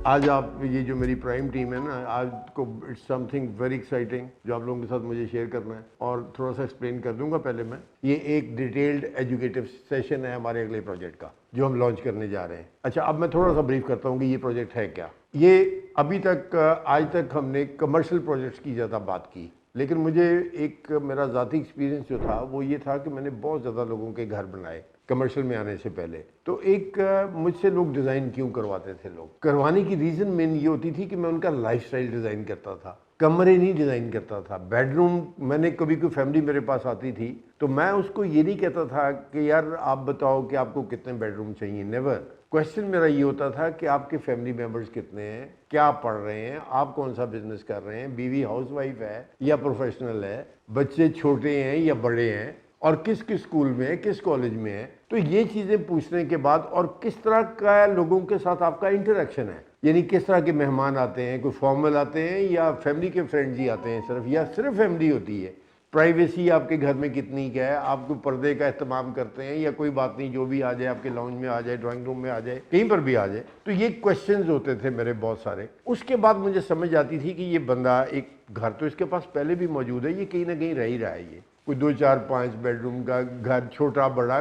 آج آپ یہ جو میری پرائم ٹیم ہے نا، آج کو it's something very exciting جو آپ لوگوں کے ساتھ مجھے شیئر کرنا ہے، اور تھوڑا سا ایکسپلین کر دوں گا. پہلے میں یہ ایک ڈیٹیلڈ ایجوکیٹو سیشن ہے ہمارے اگلے پروجیکٹ کا جو ہم لانچ کرنے جا رہے ہیں. اچھا، اب میں تھوڑا سا بریف کرتا ہوں کہ یہ پروجیکٹ ہے کیا. یہ ابھی تک آج تک ہم نے کمرشل پروجیکٹس کی زیادہ بات کی، لیکن مجھے ایک میرا ذاتی ایکسپیرینس جو تھا وہ یہ تھا کہ میں نے بہت زیادہ لوگوں کے گھر بنائے کمرشل میں آنے سے پہلے. تو ایک مجھ سے لوگ ڈیزائن کیوں کرواتے تھے، لوگ کروانے کی ریزن مین یہ ہوتی تھی کہ میں ان کا لائف سٹائل ڈیزائن کرتا تھا، کمرے نہیں ڈیزائن کرتا تھا. بیڈ روم میں نے کبھی کوئی فیملی میرے پاس آتی تھی تو میں اس کو یہ نہیں کہتا تھا کہ یار آپ بتاؤ کہ آپ کو کتنے بیڈ روم چاہیے. نیور. کویشچن میرا یہ ہوتا تھا کہ آپ کے فیملی ممبرز کتنے ہیں، کیا پڑھ رہے ہیں، آپ کون سا بزنس کر رہے ہیں، بیوی ہاؤس وائف ہے یا پروفیشنل ہے، بچے چھوٹے ہیں یا بڑے ہیں، اور کس اسکول میں ہے، کس کالج میں ہے. تو یہ چیزیں پوچھنے کے بعد، اور کس طرح کا لوگوں کے ساتھ آپ کا انٹریکشن ہے، یعنی کس طرح کے مہمان آتے ہیں، کوئی فارمل آتے ہیں یا فیملی کے فرینڈز ہی آتے ہیں صرف، یا صرف فیملی ہوتی ہے. پرائیویسی آپ کے گھر میں کتنی کیا ہے، آپ کو پردے کا اہتمام کرتے ہیں یا کوئی بات نہیں جو بھی آ جائے، آپ کے لاؤنج میں آ جائے، ڈرائنگ روم میں آ جائے، کہیں پر بھی آ جائے. تو یہ کویشچنز ہوتے تھے میرے بہت سارے. اس کے بعد مجھے سمجھ آتی تھی کہ یہ بندہ ایک گھر تو اس کے پاس پہلے بھی موجود ہے، یہ کہیں نہ کہیں رہ ہی رہا ہے. یہ کوئی 2 4 5 بیڈ روم کا گھر چھوٹا بڑا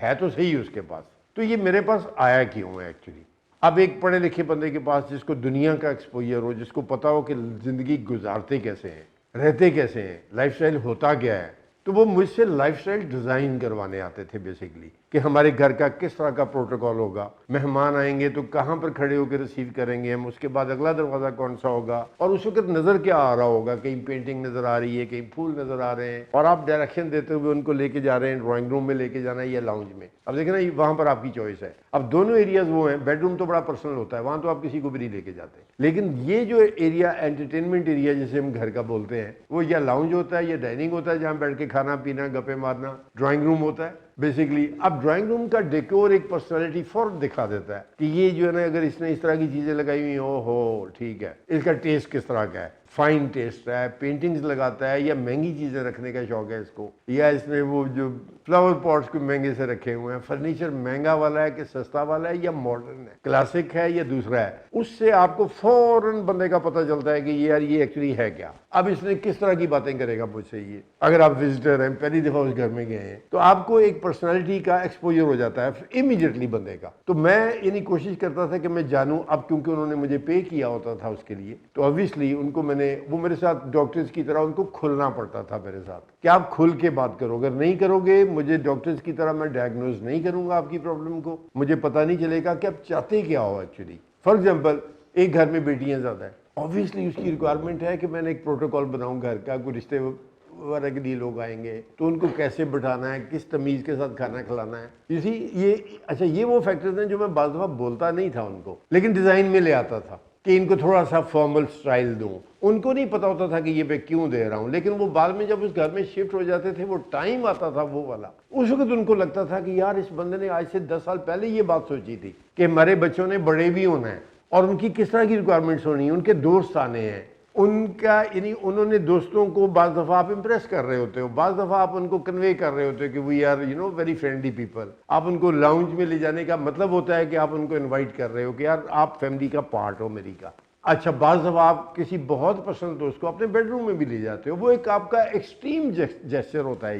ہے تو صحیح اس کے پاس. تو یہ میرے پاس آیا کیوں ہے ایکچولی. اب ایک پڑھے لکھے بندے کے پاس جس کو دنیا کا ایکسپوجر ہو، جس کو پتا ہو کہ زندگی گزارتے کیسے ہیں، رہتے کیسے ہیں، لائف سٹائل ہوتا کیا ہے، تو وہ مجھ سے لائف سٹائل ڈیزائن کروانے آتے تھے بیسیکلی، کہ ہمارے گھر کا کس طرح کا پروٹوکول ہوگا، مہمان آئیں گے تو کہاں پر کھڑے ہو کے ریسیو کریں گے ہم، اس کے بعد اگلا دروازہ کون سا ہوگا، اور اس وقت نظر کیا آ رہا ہوگا، کہیں پینٹنگ نظر آ رہی ہے، کہیں پھول نظر آ رہے ہیں، اور آپ ڈائریکشن دیتے ہوئے ان کو لے کے جا رہے ہیں ڈرائنگ روم میں لے کے جانا ہے یا لاؤنج میں. اب دیکھیں نا، وہاں پر آپ کی چوائس ہے. اب دونوں ایریاز وہ ہیں، بیڈ روم تو بڑا پرسنل ہوتا ہے، وہاں تو آپ کسی کو بھی نہیں لے کے جاتے، لیکن یہ جو ایریا انٹرٹینمنٹ ایریا جسے ہم گھر کا بولتے ہیں، وہ یا لاؤنج ہوتا ہے یا ڈائننگ ہوتا ہے جہاں بیٹھ کے کھانا پینا گپے مارنا. ڈرائنگ روم ہوتا ہے بیسیکلی. اب ڈرائنگ روم کا ڈیکور ایک پرسنالٹی فوراً دکھا دیتا ہے کہ یہ جو ہے نا، اگر اس نے اس طرح کی چیزیں لگائی ہوئی ہیں، او ہو ٹھیک ہے، اس کا ٹیسٹ کس طرح کا ہے، فائن ٹیسٹ ہے، پینٹنگز لگاتا ہے یا مہنگی چیزیں رکھنے کا شوق ہے اس کو، یا اس نے وہ جو فلاور پاٹس کو مہنگے سے رکھے ہوئے ہیں، فرنیچر مہنگا والا ہے کہ سستا والا ہے یا ماڈرن ہے، کلاسک ہے یا دوسرا ہے. اس سے آپ کو فوراً بندے کا پتہ چلتا ہے کہ یار یہ ایکچولی ہے کیا. اب اس نے کس طرح کی باتیں کرے گا مجھ سے. یہ اگر آپ وزٹر ہیں، پہلی دفعہ اس گھر میں گئے ہیں، تو آپ کو ایک پرسنالٹی کا ایکسپوجر ہو جاتا ہے امیڈیٹلی بندے کا. تو میں یعنی کوشش کرتا تھا کہ میں جانوں. اب کیونکہ انہوں نے مجھے پے کیا ہوتا تھا اس کے لیے، تو obviously ان کو وہ میرے ساتھ ڈاکٹرز کی طرح ان کو کھلنا پڑتا تھا میرے ساتھ کہ آپ کھل کے بات کرو. اگر نہیں کرو گے، مجھے ڈاکٹرز کی طرح میں ڈائگنوز نہیں کروں گا آپ کی پرابلم کو، مجھے پتہ نہیں چلے گا کہ آپ چاہتے کیا ہو ایکچولی. فار ایگزامپل، ایک گھر میں بیٹیاں زیادہ ہیں، obviously اس کی ریکوائرمنٹ ہے کہ میں نے ایک پروٹوکول بناؤں گھر کا. کوئی رشتے وغیرہ کے لیے لوگ آئیں گے تو ان کو کیسے بٹھانا ہے، کس تمیز کے ساتھ کھانا کھلانا ہے. یہ وہ فیکٹرز ہیں جو میں بعض دفعہ بولتا نہیں تھا ان کو، لیکن ڈیزائن میں لے آتا تھا کہ ان کو تھوڑا سا فارمل سٹائل دوں. ان کو نہیں پتا ہوتا تھا کہ یہ میں کیوں دے رہا ہوں، لیکن وہ بعد میں جب اس گھر میں شفٹ ہو جاتے تھے، وہ ٹائم آتا تھا وہ والا، اس وقت ان کو لگتا تھا کہ یار اس بندے نے آج سے 10 سال پہلے یہ بات سوچی تھی کہ ہمارے بچوں نے بڑے بھی ہونا ہے اور ان کی کس طرح کی ریکوائرمنٹس ہونی ہیں، ان کے دوست آنے ہیں، ان کا یعنی انہوں نے دوستوں کو بعض دفعہ آپ امپریس کر رہے ہوتے ہو، بعض دفعہ آپ ان کو کنوے کر رہے ہوتے ہو کہ we are very friendly people. آپ ان کو لاؤنج میں لے جانے کا مطلب ہوتا ہے کہ آپ ان کو انوائٹ کر رہے ہو کہ یار آپ فیملی کا پارٹ ہو میری کا. اچھا، بعض دفعہ آپ کسی بہت پسند دوست کو اپنے بیڈ روم میں بھی لے جاتے ہو، وہ ایک آپ کا ایکسٹریم جیسچر ہوتا ہے.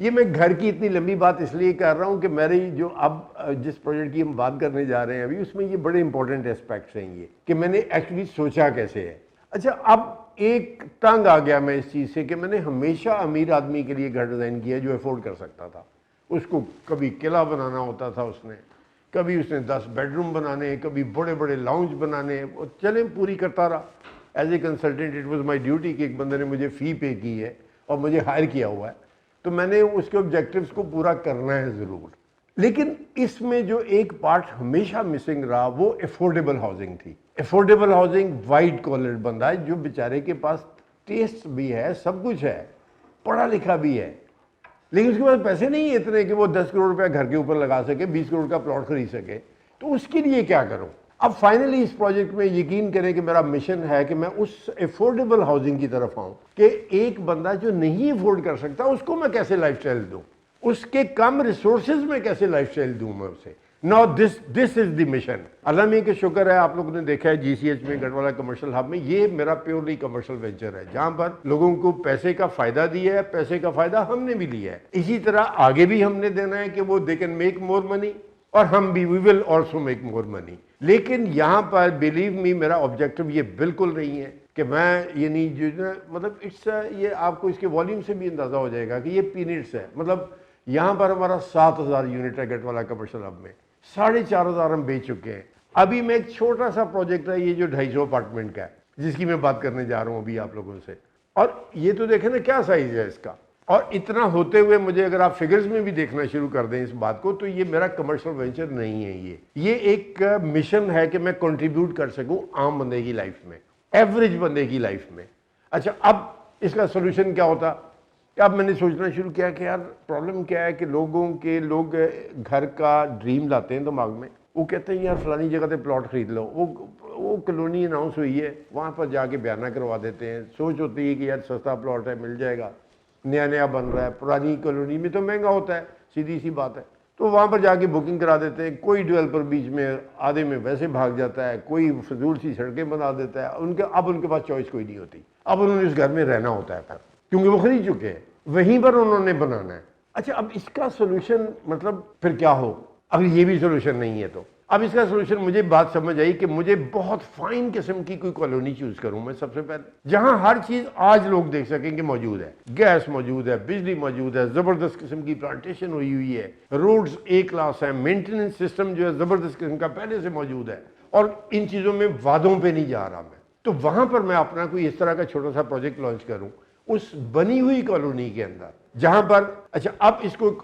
یہ میں گھر کی اتنی لمبی بات اس لیے کر رہا ہوں کہ میری جو اب جس پروجیکٹ کی ہم بات کرنے جا رہے ہیں ابھی، اس میں یہ بڑے امپورٹنٹ اسپیکٹس ہیں یہ کہ میں نے ایکچولی سوچا کیسے ہے. اچھا، اب ایک تنگ آ گیا میں اس چیز سے کہ میں نے ہمیشہ امیر آدمی کے لیے گھر ڈیزائن کیا جو افورڈ کر سکتا تھا. اس کو کبھی قلعہ بنانا ہوتا تھا، کبھی اس نے 10 بیڈ روم بنانے، کبھی بڑے بڑے لاؤنج بنانے، چلیں پوری کرتا رہا. As a consultant it was my duty کہ ایک بندے نے مجھے فی پے کی ہے اور مجھے ہائر کیا ہوا ہے، تو میں نے اس کے آبجیکٹیوز کو پورا کرنا ہے ضرور. لیکن اس میں جو ایک پارٹ ہمیشہ مسنگ رہا وہ افورڈیبل ہاؤسنگ تھی. افورڈیبل ہاؤسنگ، وائٹ کالر بندہ ہے جو بیچارے کے پاس ٹیسٹ بھی ہے، سب کچھ ہے، پڑھا لکھا بھی ہے، لیکن اس کے پاس پیسے نہیں ہیں اتنے کہ وہ 10 کروڑ روپیہ گھر کے اوپر لگا سکے، 20 کروڑ کا پلاٹ خرید سکے. تو اس کے لیے کیا کروں؟ اب فائنلی اس پروجیکٹ میں یقین کریں کہ میرا مشن ہے کہ میں اس افورڈیبل ہاؤسنگ کی طرف آؤں کہ ایک بندہ جو نہیں افورڈ کر سکتا اس کو میں کیسے لائف سٹائل دوں، اس کے کم ریسورسز میں کیسے لائف سٹائل دوں میں اسے. Now this is the mission. اللہ میں کہ شکر ہے آپ لوگوں نے دیکھا ہے جی سی ایچ میں گڑھوالا کمرشل ہب میں یہ میرا پیورلی کمرشل وینچر ہے جہاں پر لوگوں کو پیسے کا فائدہ دیا ہے, پیسے کا فائدہ ہم نے بھی لیا ہے, اسی طرح آگے بھی ہم نے دینا ہے کہ وہ they can make more money اور ہم بھی we will also make more money. لیکن یہاں پر believe me میرا آبجیکٹو یہ بالکل نہیں ہے کہ میں یہ نہیں جو مطلب یہ آپ کو اس کے والیوم سے بھی اندازہ ہو جائے گا کہ یہ پینٹس ہے. مطلب یہاں پر ہمارا 7,000 یونٹ ہے گڑھوالا کمرشل ہب میں, 4,500 ہم بیچ چکے ہیں. ابھی میں ایک چھوٹا سا پروجیکٹ ہے یہ جو 250 اپارٹمنٹ کا ہے جس کی میں بات کرنے جا رہا ہوں ابھی آپ لوگوں سے, اور یہ تو دیکھیں نا کیا سائز ہے اس کا. اور اتنا ہوتے ہوئے مجھے اگر آپ فگرز میں بھی دیکھنا شروع کر دیں اس بات کو تو یہ میرا کمرشل وینچر نہیں ہے, یہ ایک مشن ہے کہ میں کنٹریبیوٹ کر سکوں عام بندے کی لائف میں, ایوریج بندے کی لائف میں. اچھا اب اس کا سولوشن کیا ہوتا کہ اب میں نے سوچنا شروع کیا کہ یار پرابلم کیا ہے کہ لوگ گھر کا ڈریم لاتے ہیں دماغ میں, وہ کہتے ہیں یار فلانی جگہ پہ پلاٹ خرید لو, وہ کالونی اناؤنس ہوئی ہے وہاں پر جا کے بیانہ کروا دیتے ہیں. سوچ ہوتی ہے کہ یار سستا پلاٹ ہے مل جائے گا, نیا بن رہا ہے, پرانی کالونی میں تو مہنگا ہوتا ہے, سیدھی سی بات ہے. تو وہاں پر جا کے بکنگ کرا دیتے ہیں, کوئی ڈیولپر بیچ میں آدھے میں ویسے بھاگ جاتا ہے, کوئی فضول سی سڑکیں بنا دیتا ہے. اب ان کے پاس چوائس کوئی نہیں ہوتی, اب انہوں نے اس گھر میں رہنا ہوتا ہے پھر کیونکہ وہ خرید چکے ہیں, وہیں پر انہوں نے بنانا ہے. اچھا اب اس کا سولوشن مطلب پھر کیا ہو, اگر یہ بھی سولوشن نہیں ہے تو اب اس کا سولوشن مجھے بات سمجھ آئی کہ مجھے بہت فائن قسم کی کوئی کالونی چوز کروں میں سب سے پہلے جہاں ہر چیز آج لوگ دیکھ سکیں کہ موجود ہے, گیس موجود ہے, بجلی موجود ہے, زبردست قسم کی پلانٹیشن ہوئی ہے, روڈز اے کلاس ہیں, مینٹیننس سسٹم جو ہے زبردست قسم کا پہلے سے موجود ہے, اور ان چیزوں میں وعدوں پہ نہیں جا رہا میں. تو وہاں پر میں اپنا کوئی اس طرح کا چھوٹا سا پروجیکٹ لانچ کروں اس بنی ہوئی کالونی کے اندر جہاں پر. اچھا اب اس کو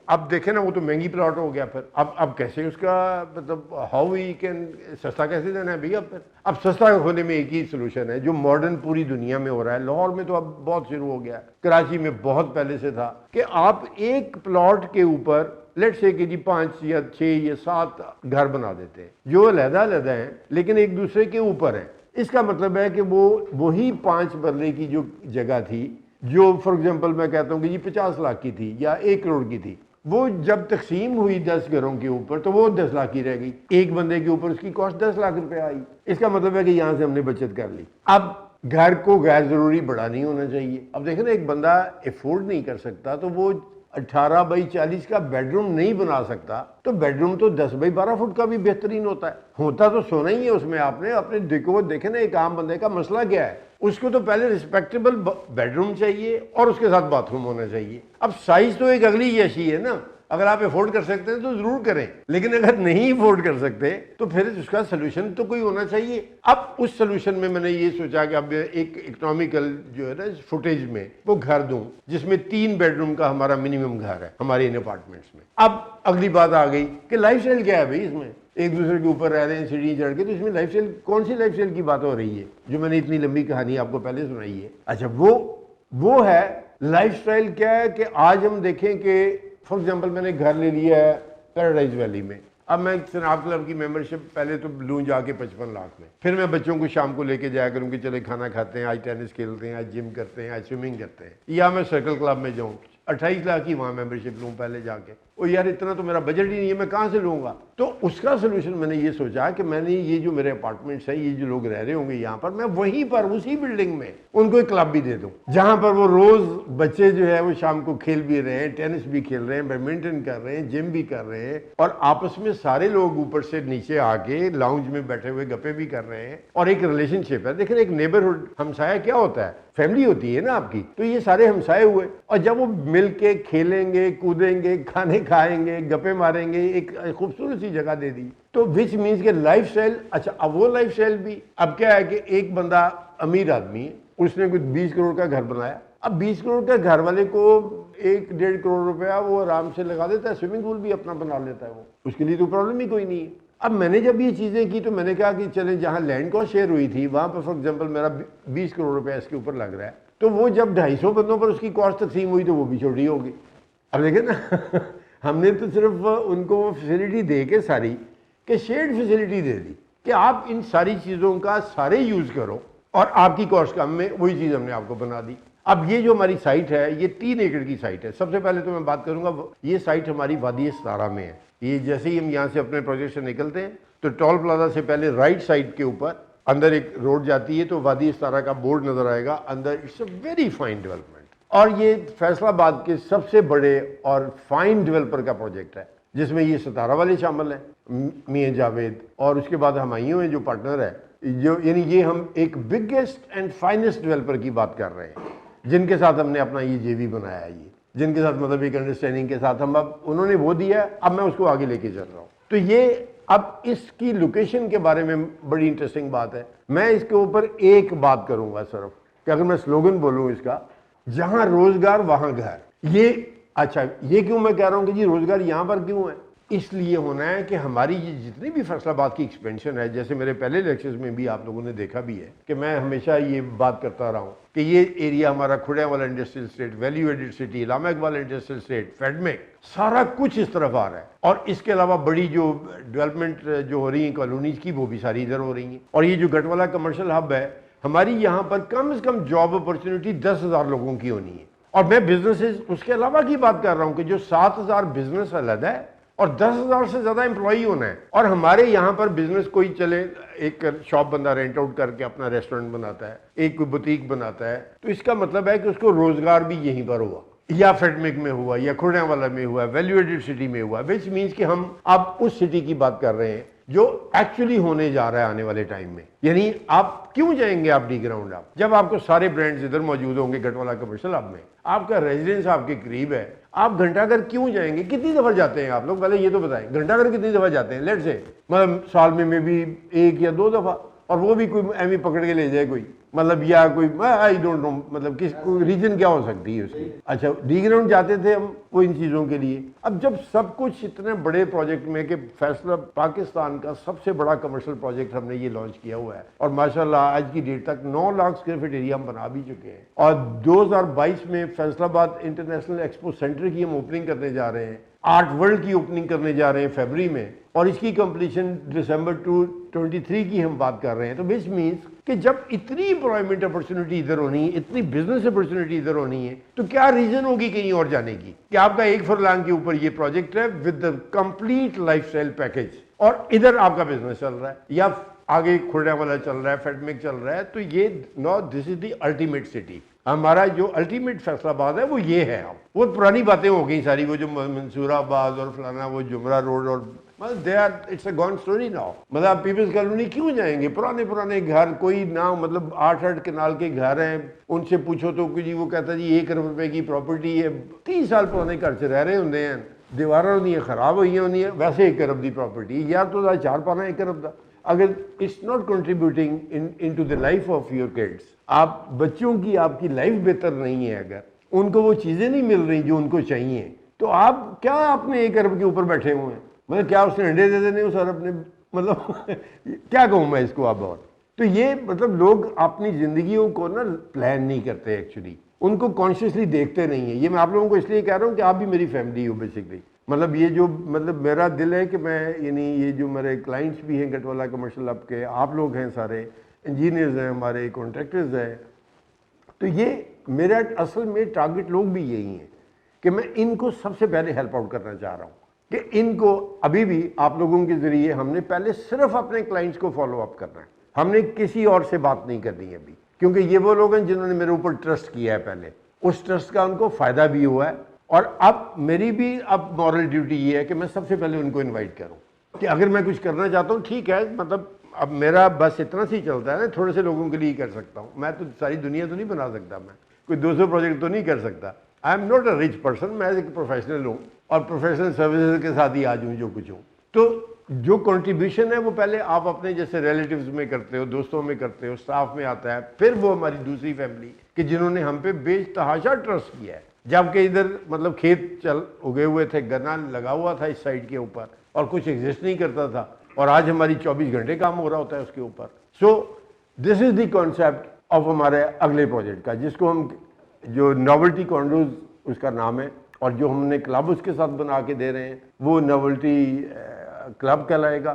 اب دیکھیں نا وہ تو مہنگی پلاٹ ہو گیا, پھر اب کیسے اس کا مطلب ہاؤ وی کین سستا کیسے دینا ہے بھیا. پھر اب سستا ہونے میں ایک ہی سولوشن ہے جو ماڈرن پوری دنیا میں ہو رہا ہے, لاہور میں تو اب بہت شروع ہو گیا, کراچی میں بہت پہلے سے تھا, کہ آپ ایک پلاٹ کے اوپر لیٹ سے کہ جی 5 یا 6 یا 7 گھر بنا دیتے ہیں جو علیحدہ علیحدہ ہیں لیکن ایک دوسرے کے اوپر ہیں. اس کا مطلب ہے کہ وہی 5 مرلے کی جو جگہ تھی جو فار ایگزامپل میں کہتا ہوں کہ جی 50 لاکھ کی تھی یا 1 کروڑ کی تھی, وہ جب تقسیم ہوئی 10 گھروں کے اوپر تو وہ 10 لاکھ کی رہ گئی, ایک بندے کے اوپر اس کی کاسٹ 10 لاکھ روپے آئی. اس کا مطلب ہے کہ یہاں سے ہم نے بچت کر لی. اب گھر کو غیر ضروری بڑا نہیں ہونا چاہیے. اب دیکھیں نا ایک بندہ افورڈ نہیں کر سکتا تو وہ 18x40 کا بیڈ روم نہیں بنا سکتا, تو بیڈ روم تو 10x12 فٹ کا بھی بہترین ہوتا تو سونا ہی ہے اس میں. آپ نے اپنے دیکھیں نا ایک عام بندے کا مسئلہ کیا ہے, اس کو تو پہلے رسپیکٹیبل بیڈ روم چاہیے اور اس کے ساتھ باتھ روم ہونا چاہیے. اب سائز تو ایک اگلی اشی ہے نا, اگر آپ افورڈ کر سکتے ہیں تو ضرور کریں, لیکن اگر نہیں افورڈ کر سکتے تو پھر اس کا سلوشن تو کوئی ہونا چاہیے. اب اس سلوشن میں نے یہ سوچا کہ اب ایک اکنامیکل جو ہے نا فوٹیج میں وہ گھر دوں جس میں 3 بیڈ روم کا ہمارا منیمم گھر ہے ہمارے ان اپارٹمنٹس میں. اب اگلی بات آ گئی کہ لائف سٹائل کیا ہے بھائی, اس میں ایک دوسرے کے اوپر رہ رہے ہیں سیڑھی چڑھ کے, تو اس میں لائف سٹائل کون سی لائف سٹائل کی بات ہو رہی ہے جو میں نے اتنی لمبی کہانی آپ کو پہلے سنائی ہے. اچھا وہ ہے لائف سٹائل کیا ہے کہ آج ہم دیکھیں کہ فار ایگزامپل میں نے گھر لے لیا ہے پیراڈائز ویلی میں. اب میں سناب کلب کی ممبرشپ پہلے تو لوں جا کے 55 لاکھ میں, پھر میں بچوں کو شام کو لے کے جایا کروں کہ چلے کھانا کھاتے ہیں, آج ٹینس کھیلتے ہیں, آج جم کرتے ہیں, آج سوئمنگ کرتے ہیں, یا میں سرکل کلب میں جاؤں 28 لاکھ کی وہاں ممبرشپ لوں پہلے جا کے. او یار اتنا تو میرا بجٹ ہی نہیں ہے, میں کہاں سے لوں گا. تو اس کا سولوشن میں نے یہ سوچا کہ میں نے یہ جو میرے اپارٹمنٹس ہیں, یہ جو لوگ رہ رہے ہوں گے یہاں پر, میں وہیں پر اسی بلڈنگ میں ان کو ایک کلب بھی دے دوں جہاں پر وہ روز بچے جو ہے وہ شام کو کھیل بھی رہے ہیں, ٹینس بھی کھیل رہے ہیں, بیڈمنٹن کر رہے ہیں, جم بھی کر رہے ہیں, اور آپس میں سارے لوگ اوپر سے نیچے آ کے لاؤنج میں بیٹھے ہوئے گپے بھی کر رہے ہیں, اور ایک ریلیشن شپ ہے. دیکھیں ایک نیبرہڈ ہمسایہ کیا ہوتا ہے, فیملی ہوتی ہے نا آپ کی, تو یہ سارے ہمسائے ہوئے, اور جب وہ مل کے کھیلیں گے, کودیں گے, کھانے کھائیں گے, گپے ماریں گے, ایک خوبصورت سی جگہ دے دی. تو وچ مینس کہ لائف سٹائل. اچھا اب وہ لائف سٹائل بھی اب کیا ہے کہ ایک بندہ امیر آدمی ہے, اس نے کچھ 20 کروڑ کا گھر بنایا. اب 20 کروڑ کا گھر والے کو 1-1.5 کروڑ روپیہ وہ آرام سے لگا دیتا ہے, سوئمنگ پول بھی اپنا بنا لیتا ہے, وہ اس کے لیے تو پرابلم ہی کوئی نہیں ہے. اب میں نے جب یہ چیزیں کی تو میں نے کہا کہ چلیں جہاں لینڈ کاسٹ شیئر ہوئی تھی وہاں پر فار ایگزامپل میرا 20 کروڑ روپیہ اس کے اوپر لگ رہا ہے, تو وہ جب 250 بندوں پر اس کی کاسٹ تقسیم ہوئی تو وہ بھی چھوٹی ہوگی. اب دیکھیں نا ہم نے تو صرف ان کو وہ فیسلٹی دے کے ساری کہ شیئرڈ فیسلٹی دے دی کہ آپ ان ساری چیزوں کا سارے یوز کرو اور آپ کی کاسٹ کم میں وہی چیز ہم نے آپ کو بنا دی. اب یہ جو ہماری سائٹ ہے یہ 3 ایکڑ کی سائٹ ہے. سب سے پہلے تو میں بات کروں گا یہ سائٹ ہماری وادی ستارہ میں ہے. یہ جیسے ہی ہم یہاں سے اپنے پروجیکٹ سے نکلتے ہیں تو ٹول پلازا سے پہلے رائٹ سائڈ کے اوپر اندر ایک روڈ جاتی ہے تو وادی ستارہ کا بورڈ نظر آئے گا اندر. It's a very fine development اور یہ فیصل آباد کے سب سے بڑے اور فائن ڈیولپر کا پروجیکٹ ہے جس میں یہ ستارہ والے شامل ہیں میاں جاوید اور اس کے بعد ہمایوں ہیں جو پارٹنر ہے جو یعنی یہ ہم ایک بگیسٹ اینڈ فائنسٹ ڈیولپر کی بات کر رہے ہیں جن کے ساتھ ہم نے اپنا یہ جے وی بنایا ہے یہ جن کے ساتھ مطلب ایک انڈرسٹینڈنگ کے ساتھ ہم اب انہوں نے وہ دیا ہے اب میں اس کو آگے لے کے چل رہا ہوں. تو یہ اب اس کی لوکیشن کے بارے میں بڑی انٹرسٹنگ بات ہے. میں اس کے اوپر ایک بات کروں گا صرف کہ اگر میں سلوگن بولوں اس کا جہاں روزگار وہاں گھر. یہ اچھا یہ کیوں میں کہہ رہا ہوں کہ جی روزگار یہاں پر کیوں ہے؟ اس لیے ہونا ہے کہ ہماری یہ جتنی بھی فیصل آباد کی ایکسپینشن ہے جیسے میرے پہلے لیکچرز میں بھی آپ لوگوں نے دیکھا بھی ہے کہ میں ہمیشہ یہ بات کرتا رہا ہوں کہ یہ ایریا ہمارا کھڑیاں والا industrial estate value added city علامہ اقبال انڈسٹریل اسٹیٹ فیڈمک سارا کچھ اس طرف آ رہا ہے اور اس کے علاوہ بڑی جو ڈیولپمنٹ جو ہو رہی ہیں کالونیز کی وہ بھی ساری ادھر ہو رہی ہیں. اور یہ جو گٹ والا کمرشل ہب ہے ہماری یہاں پر کم از کم جاب اپرچونٹی 10,000 لوگوں کی ہونی ہے. اور میں بزنسز اس کے علاوہ کی بات کر رہا ہوں کہ جو 7,000 بزنس علیحدہ ہے اور 10,000 سے زیادہ امپلائی ہونا ہے. اور ہمارے یہاں پر بزنس کوئی چلے ایک شاپ بندہ رینٹ آؤٹ کر کے اپنا ریسٹورنٹ بناتا ہے ایک کوئی بوتیک بناتا ہے تو اس کا مطلب ہے کہ اس کو روزگار بھی یہیں پر ہوا یا فیڈمک میں ہوا یا کھڑیاں والا میں ہوا ویلیو ایڈڈ سٹی میں ہوا وچ مینس کہ ہم اب اس سٹی کی بات کر رہے ہیں جو ایکچولی ہونے جا رہا ہے آنے والے ٹائم میں. یعنی آپ کیوں جائیں گے آپ ڈی گراؤنڈ آپ جب آپ کو سارے برانڈز ادھر موجود ہوں گے گٹ والا کمرشل ہب میں آپ کا ریزیڈنس آپ کے قریب ہے. آپ گھنٹہ گھر کیوں جائیں گے؟ کتنی دفعہ جاتے ہیں آپ لوگ پہلے یہ تو بتائیں گھنٹہ گھر کتنی دفعہ جاتے ہیں؟ لیٹ سے مطلب سال میں بھی 1 یا 2 دفعہ اور وہ بھی کوئی ایم پکڑ کے لے جائے کوئی مطلب یا کوئی آئی ڈونٹ نو مطلب کس کوئی ریجن کیا ہو سکتی ہے اس کی. اچھا ڈی گراؤنڈ جاتے تھے ہم وہ ان چیزوں کے لیے. اب جب سب کچھ اتنے بڑے پروجیکٹ میں کہ فیصلہ پاکستان کا سب سے بڑا کمرشل پروجیکٹ ہم نے یہ لانچ کیا ہوا ہے اور ماشاءاللہ آج کی ڈیٹ تک 9 لاکھ اسکوائر فٹ ایریا ہم بنا بھی چکے ہیں اور 2022 میں فیصل آباد انٹرنیشنل ایکسپو سینٹر کی ہم اوپننگ کرنے جا رہے ہیں. آرٹ ورلڈ کی اوپننگ کرنے جا رہے ہیں فیبری میں اور اس کی کمپلیشن دسمبر 2023 کی ہم بات کر رہے ہیں. تو وچ مینس کہ جب اتنی امپلائمنٹ اپرچونٹی ادھر ہونی ہے اتنی بزنس اپرچونٹی ادھر ہونی ہے تو کیا ریزن ہوگی کہیں اور جانے کی کہ آپ کا 1 فرلانگ کے اوپر یہ پروجیکٹ ہے with the complete life style package اور ادھر آپ کا بزنس چل رہا ہے یا آگے کھڑیاں والا چل رہا ہے فیڈمک چل رہا ہے. تو یہ نو دس از دی الٹیمیٹ سٹی. ہمارا جو الٹیمیٹ فیصل آباد ہے وہ یہ ہے. وہ پرانی باتیں ہو گئی ساری وہ جو منصور آباد اور فلانا وہ جمرہ روڈ اور it's a gone story now. مطلب پیپلز کالونی کیوں جائیں گے؟ پرانے گھر کوئی نہ مطلب 8 کنال کے گھر ہیں ان سے پوچھو تو جی وہ کہتا جی 1 ارب روپے کی پراپرٹی ہے 30 سال پرانے گھر سے رہ رہے ہوندے ہیں دیواریں ہوندی ہیں خراب ہوئی ہوندی ہیں ویسے 1 ارب دی پراپرٹی یار تو 4 پانا 1 ارب دا اگر it's not contributing into the life of your kids. آپ بچوں کی آپ کی لائف بہتر نہیں ہے اگر ان کو وہ چیزیں نہیں مل رہی جو ان کو چاہیے تو آپ کیا آپ نے 1 ارب کے اوپر بیٹھے ہوئے ہیں مطلب کیا اس نے انڈے دے دینے اس ارب نے مطلب کیا کہوں میں اس کو اب. اور تو یہ مطلب لوگ اپنی زندگیوں کو نا پلان نہیں کرتے ایکچولی ان کو کانشیسلی دیکھتے نہیں ہیں. یہ میں آپ لوگوں کو اس لیے کہہ رہا ہوں کہ آپ بھی میری فیملی ہو بیسکلی. مطلب یہ جو مطلب میرا دل ہے کہ میں یعنی یہ جو میرے کلائنٹس بھی ہیں گٹ والا کمرشل ہب کے آپ لوگ ہیں سارے انجینئرز ہیں ہمارے کانٹریکٹرز ہیں تو یہ میرا اصل میں ٹارگٹ لوگ بھی یہی ہیں کہ میں ان کو سب سے پہلے ہیلپ آؤٹ کرنا چاہ رہا ہوں کہ ان کو ابھی بھی آپ لوگوں کے ذریعے ہم نے پہلے صرف اپنے کلائنٹس کو فالو اپ کرنا ہے. ہم نے کسی اور سے بات نہیں کرنی ہے ابھی کیونکہ یہ وہ لوگ ہیں جنہوں نے میرے اوپر ٹرسٹ کیا ہے پہلے اس ٹرسٹ کا ان کو فائدہ بھی ہوا ہے اور اب میری بھی اب مورل ڈیوٹی یہ ہے کہ میں سب سے پہلے ان کو انوائٹ کروں کہ اگر میں کچھ کرنا چاہتا ہوں ٹھیک ہے مطلب اب میرا بس اتنا سی چلتا ہے نا تھوڑے سے لوگوں کے لیے کر سکتا ہوں میں تو ساری دنیا تو نہیں بنا سکتا میں کوئی 200 پروجیکٹ تو نہیں کر سکتا. I am not a rich person میں ایک پروفیشنل ہوں اور پروفیشنل سروسز کے ساتھ ہی آج ہوں جو کچھ ہوں. تو جو کنٹریبیوشن ہے وہ پہلے آپ اپنے جیسے ریلیٹیوز میں کرتے ہو دوستوں میں کرتے ہو اسٹاف میں آتا ہے پھر وہ ہماری دوسری فیملی کہ جنہوں نے ہم پہ بے تحاشا ٹرسٹ کیا ہے جبکہ ادھر مطلب کھیت چل اگے ہوئے تھے گنا لگا ہوا تھا اس سائڈ کے اوپر اور کچھ ایگزسٹ نہیں کرتا تھا اور آج ہماری 24 گھنٹے کام ہو رہا ہوتا ہے اس کے اوپر. سو دس از دی کانسیپٹ آف ہمارے اگلے پروجیکٹ کا جس کو ہم جو نوولٹی کانڈوز اس کا نام ہے اور جو ہم نے کلب اس کے ساتھ بنا کے دے رہے ہیں وہ نوولٹی کلب کہلائے گا.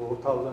4000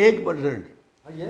1%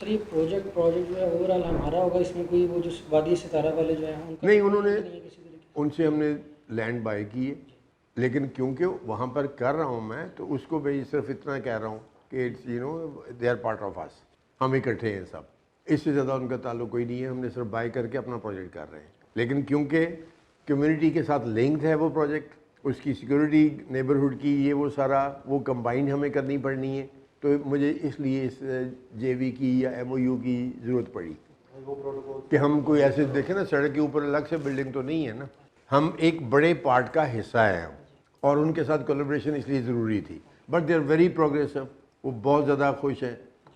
سر یہ پروجیکٹ جو ہے اوور آل ہمارا ہوگا, اس میں کوئی وہ جو وادی ستارہ والے جو ہیں ان کا نہیں, انہوں نے کسی طریقے ان سے ہم نے لینڈ بائی کی ہے, لیکن کیونکہ وہاں پر کر رہا ہوں میں, تو اس کو میں صرف اتنا کہہ رہا ہوں کہ you know they are part of us, ہم اکٹھے ہیں سب, اس سے زیادہ ان کا تعلق کوئی نہیں ہے. ہم نے صرف بائی کر کے اپنا پروجیکٹ کر رہے ہیں, لیکن کیونکہ کمیونٹی کے ساتھ لنکڈ ہے وہ پروجیکٹ, اس کی سیکورٹی نیبرہڈ کی یہ وہ سارا وہ کمبائنڈ ہمیں کرنی پڑنی ہے, تو مجھے اس لیے اس جے وی کی یا ایم او یو کی ضرورت پڑی وہ پروٹوکول کہ ہم کوئی ایسے دیکھیں نا, سڑک کے اوپر الگ سے بلڈنگ تو نہیں ہے نا, ہم ایک بڑے پارٹ کا حصہ ہیں ہم, اور ان کے ساتھ کولیبریشن اس لیے ضروری تھی. But they are very progressive, وہ بہت زیادہ خوش ہیں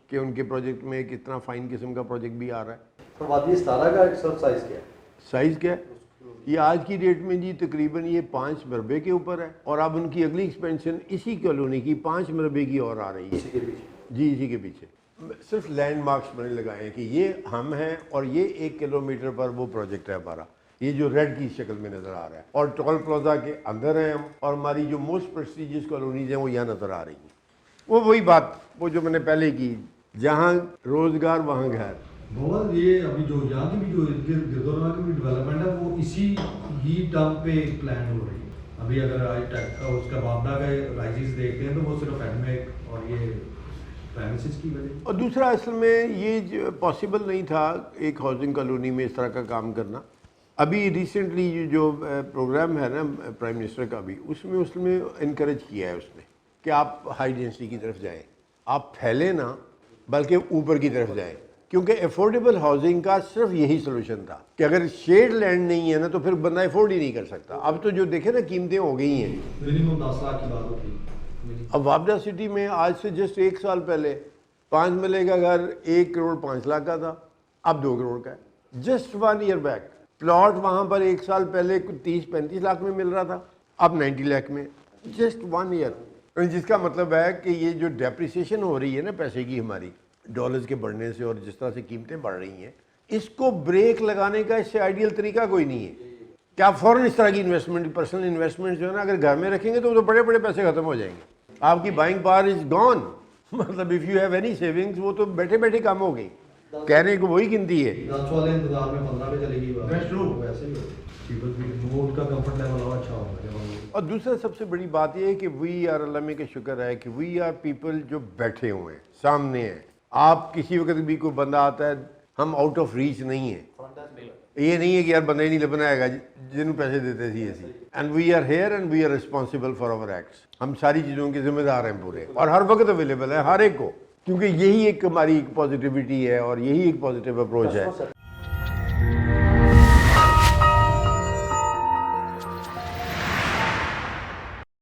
کہ ان کے پروجیکٹ میں ایک اتنا فائن قسم کا پروجیکٹ بھی آ رہا ہے. تو وادی ستارہ کا سر سائز کیا ہے؟ سائز کیا ہے یہ آج کی ڈیٹ میں جی تقریباً یہ 5 مربے کے اوپر ہے, اور اب ان کی اگلی ایکسپینشن اسی کالونی کی 5 مربے کی اور آ رہی ہے. اسی کے پیچھے جی اسی کے پیچھے صرف لینڈ مارکس میں نے لگائے ہیں کہ یہ ہم ہیں, اور یہ 1 کلومیٹر پر وہ پروجیکٹ ہے ہمارا, یہ جو ریڈ کی شکل میں نظر آ رہا ہے, اور ٹول پلازا کے اندر ہیں ہم, اور ہماری جو موسٹ پریسٹیجیس کالونیز ہیں وہ یہاں نظر آ رہی ہیں. وہ وہی بات وہ جو میں نے پہلے کی, جہاں روزگار وہاں گھر. بہت یہ ابھی جو یہاں کی بھی جو گردورہ کی بھی ڈیولپمنٹ ہے وہ اسی ہی ٹرم پہ پلان ہو رہی ہے. ابھی اگر اس کا معاملہ کا رائزز دیکھتے ہیں تو وہ صرف ایڈمک اور یہ پریمیسز کی وجہ. اور دوسرا اصل میں یہ پاسبل نہیں تھا ایک ہاؤسنگ کالونی میں اس طرح کا کام کرنا. ابھی ریسنٹلی جو پروگرام ہے نا پرائم منسٹر کا بھی, اس میں انکریج کیا ہے اس نے کہ آپ ہائی ڈینسٹی کی طرف جائیں, آپ پھیلیں نہ بلکہ اوپر کی طرف جائیں, کیونکہ افورڈیبل ہاؤسنگ کا صرف یہی سلوشن تھا کہ اگر شیڈ لینڈ نہیں ہے نا تو پھر بندہ افورڈ ہی نہیں کر سکتا. اب تو جو دیکھیں نا قیمتیں ہو گئی ہیں, منیمم 10 لاکھ کی بات ہوتی ہے. اب وابڈا سٹی میں آج سے جسٹ 1 سال پہلے 5 ملے کا گھر 1 کروڑ 5 لاکھ کا تھا, اب 2 کروڑ کا ہے. جسٹ 1 ایئر بیک پلاٹ وہاں پر 1 سال پہلے 30-35 لاکھ میں مل رہا تھا, اب 90 لاکھ میں, جسٹ 1 ایئر. جس کا مطلب ہے کہ یہ جو ڈیپریسیشن ہو رہی ہے نا پیسے کی ہماری ڈالرز کے بڑھنے سے, اور جس طرح سے قیمتیں بڑھ رہی ہیں, اس کو بریک لگانے کا اس سے آئیڈیل طریقہ کوئی نہیں ہے کہ آپ فوراً اس طرح کی انویسٹمنٹ, پرسنل انویسٹمنٹ جو ہے نا اگر گھر میں رکھیں گے تو وہ تو بڑے بڑے پیسے ختم ہو جائیں گے, آپ کی بائنگ پاور از گون. مطلب if you have any savings وہ تو بیٹھے بیٹھے کم ہو گئی, کہنے کو وہی گنتی ہے. 10 والے انتظار میں 15 پہ چلے گی ویسے ہی پیپل بھی ان کا کمفرٹ لیول اور اچھا ہوگا. اور دوسرا سب سے بڑی بات یہ ہے کہ وی آر, اللہ میں کا شکر ہے کہ وی آر پیپل جو بیٹھے ہوئے ہیں سامنے ہیں. آپ کسی وقت بھی کوئی بندہ آتا ہے, ہم آؤٹ آف ریچ نہیں ہیں. یہ نہیں ہے کہ یار بندہ ہی نہیں لبنا آئے گا جنہوں پیسے دیتے تھے ایسی. And we are here and we are responsible for our acts. ہم ساری چیزوں کے ذمہ دار ہیں پورے, اور ہر وقت اویلیبل ہے ہر ایک کو, کیونکہ یہی ایک ہماری ایک پازیٹیوٹی ہے اور یہی ایک پازیٹیو اپروچ ہے.